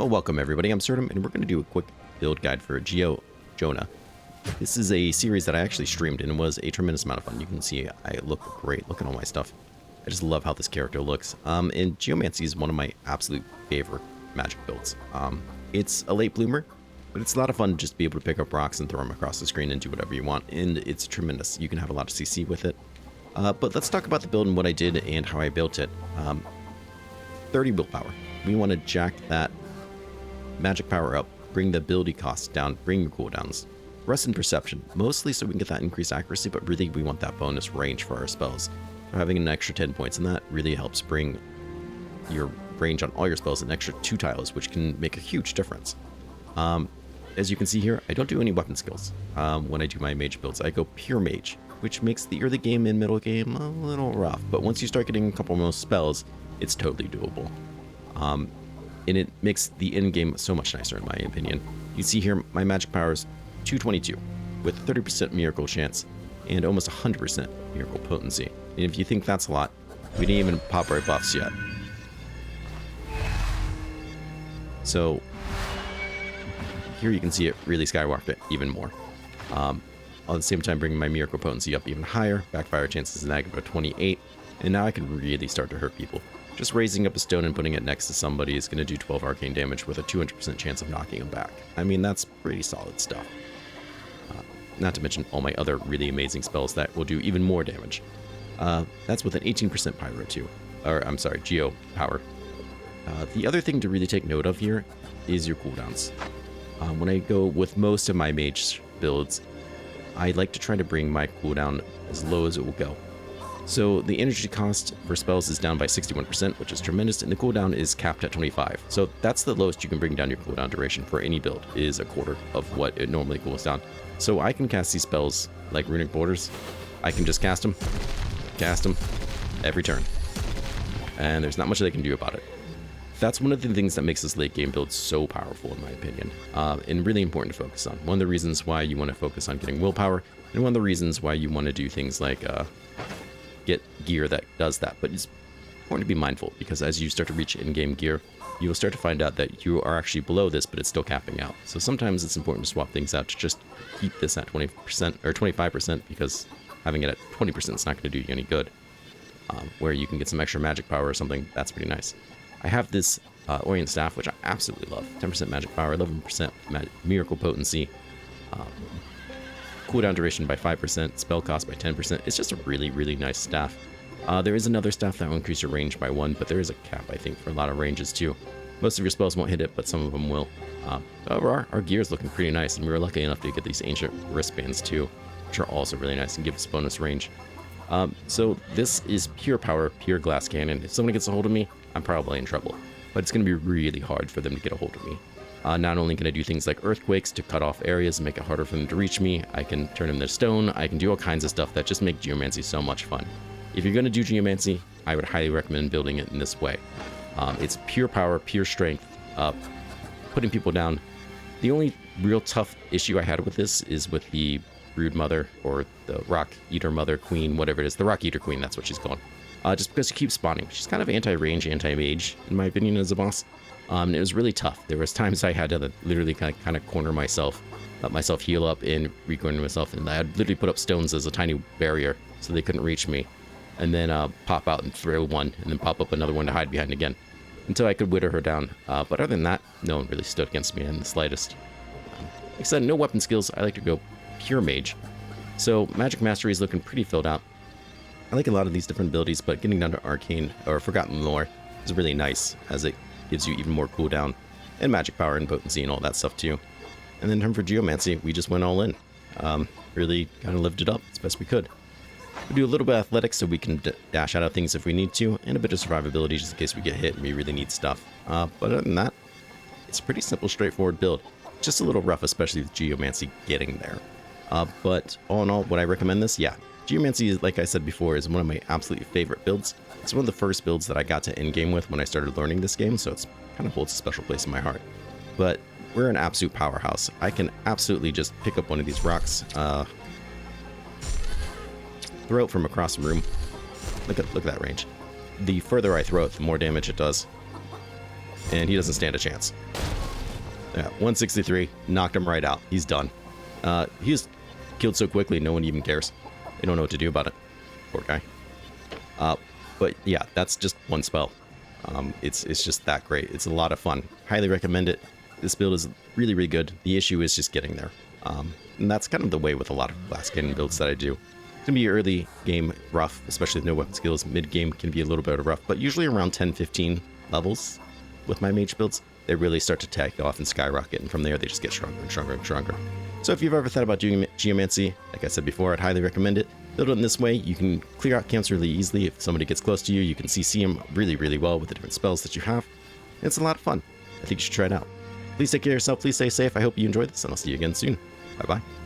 Well, welcome everybody, I'm Absurdum, and we're going to do a quick build guide for Jonna. This is a series that I actually streamed, and it was a tremendous amount of fun. You can see I look great. Look at all my stuff. I just love how this character looks. And Geomancy is one of my absolute favorite magic builds. It's a late bloomer, but it's a lot of fun just to be able to pick up rocks and throw them across the screen and do whatever you want, and it's tremendous. You can have a lot of CC with it. But let's talk about the build and what I did and how I built it. 30 willpower. We want to jack that magic power up, bring the ability cost down, bring your cooldowns. Rest and perception, mostly so we can get that increased accuracy, but really we want that bonus range for our spells. So having an extra 10 points in that really helps bring your range on all your spells an extra 2 tiles, which can make a huge difference. As you can see here, I don't do any weapon skills when I do my mage builds. I go pure mage, which makes the early game and middle game a little rough, but once you start getting a couple more spells, it's totally doable. And it makes the end game so much nicer in my opinion. You see here, my magic power is 222 with 30% miracle chance and almost 100% miracle potency. And if you think that's a lot, we didn't even pop our buffs yet. So here you can see it really skyrocketed it even more. At the same time bringing my miracle potency up even higher, backfire chances is negative 28, and now I can really start to hurt people. Just raising up a stone and putting it next to somebody is going to do 12 arcane damage with a 200% chance of knocking them back. I mean, that's pretty solid stuff. Not to mention all my other really amazing spells that will do even more damage. That's with an 18% pyro too. Or, I'm sorry, geo power. The other thing to really take note of here is your cooldowns. When I go with most of my mage builds, I like to try to bring my cooldown as low as it will go. So the energy cost for spells is down by 61%, which is tremendous, and the cooldown is capped at 25. So that's the lowest you can bring down your cooldown duration for any build, is a quarter of what it normally cools down. So I can cast these spells like Runic Borders. I can just cast them every turn. And there's not much they can do about it. That's one of the things that makes this late game build so powerful in my opinion, and really important to focus on. One of the reasons why you want to focus on getting willpower, and one of the reasons why you want to do things like get gear that does that. But it's important to be mindful, because as you start to reach in-game gear, you will start to find out that you are actually below this, but it's still capping out. So sometimes it's important to swap things out to just keep this at 20% or 25%, because having it at 20% is not going to do you any good. Where you can get some extra magic power or something, that's pretty nice. I have this Orient Staff, which I absolutely love. 10% magic power, 11% miracle potency, cooldown duration by 5%, spell cost by 10%. It's just a really, really nice staff. There is another staff that will increase your range by 1, but there is a cap, I think, for a lot of ranges too. Most of your spells won't hit it, but some of them will. However, our gear is looking pretty nice, and we were lucky enough to get these ancient wristbands too, which are also really nice and give us bonus range. So this is pure power, pure glass cannon. If someone gets a hold of me, I'm probably in trouble, but it's going to be really hard for them to get a hold of me. Not only can I do things like earthquakes to cut off areas and make it harder for them to reach me, I can turn them to stone, I can do all kinds of stuff that just make Geomancy so much fun. If you're going to do Geomancy, I would highly recommend building it in this way. It's pure power, pure strength, putting people down. The only real tough issue I had with this is with the Brood Mother, or the Rock Eater Mother Queen, whatever it is. The Rock Eater Queen, that's what she's called. Just because she keeps spawning. She's kind of anti-range, anti-mage, in my opinion, as a boss. And it was really tough. There was times I had to literally kind of corner myself, let myself heal up and recorner myself, and I had literally put up stones as a tiny barrier so they couldn't reach me, and then pop out and throw one, and then pop up another one to hide behind again, until I could wither her down. But other than that, no one really stood against me in the slightest. Like I said, no weapon skills. I like to go pure mage. So Magic Mastery is looking pretty filled out. I like a lot of these different abilities, but getting down to Arcane or Forgotten Lore is really nice, as it gives you even more cooldown and magic power and potency and all that stuff too. And then in terms for Geomancy, we just went all in. Really kind of lived it up as best we could. We do a little bit of athletics so we can dash out of things if we need to, and a bit of survivability just in case we get hit and we really need stuff. But other than that, it's a pretty simple, straightforward build. Just a little rough, especially with Geomancy getting there. But all in all, would I recommend this? Yeah. Geomancy, like I said before, is one of my absolutely favorite builds. It's one of the first builds that I got to endgame with when I started learning this game, so it's kind of holds a special place in my heart. But we're an absolute powerhouse. I can absolutely just pick up one of these rocks, throw it from across the room. Look at that range. The further I throw it, the more damage it does. And he doesn't stand a chance. Yeah, 163, knocked him right out. He's done. He was killed so quickly, no one even cares. They don't know what to do about it. Poor guy. But yeah, that's just one spell. It's just that great. It's a lot of fun. Highly recommend it. This build is really, really good. The issue is just getting there. And that's kind of the way with a lot of glass cannon builds that I do. It's going to be early game rough, especially with no weapon skills. Mid game can be a little bit rough, but usually around 10-15 levels with my mage builds, they really start to take off and skyrocket, and from there they just get stronger and stronger and stronger. So if you've ever thought about doing Geomancy, like I said before, I'd highly recommend it. Build it in this way. You can clear out camps really easily. If somebody gets close to you, you can CC them really, really well with the different spells that you have. It's a lot of fun. I think you should try it out. Please take care of yourself. Please stay safe. I hope you enjoyed this, and I'll see you again soon. Bye-bye.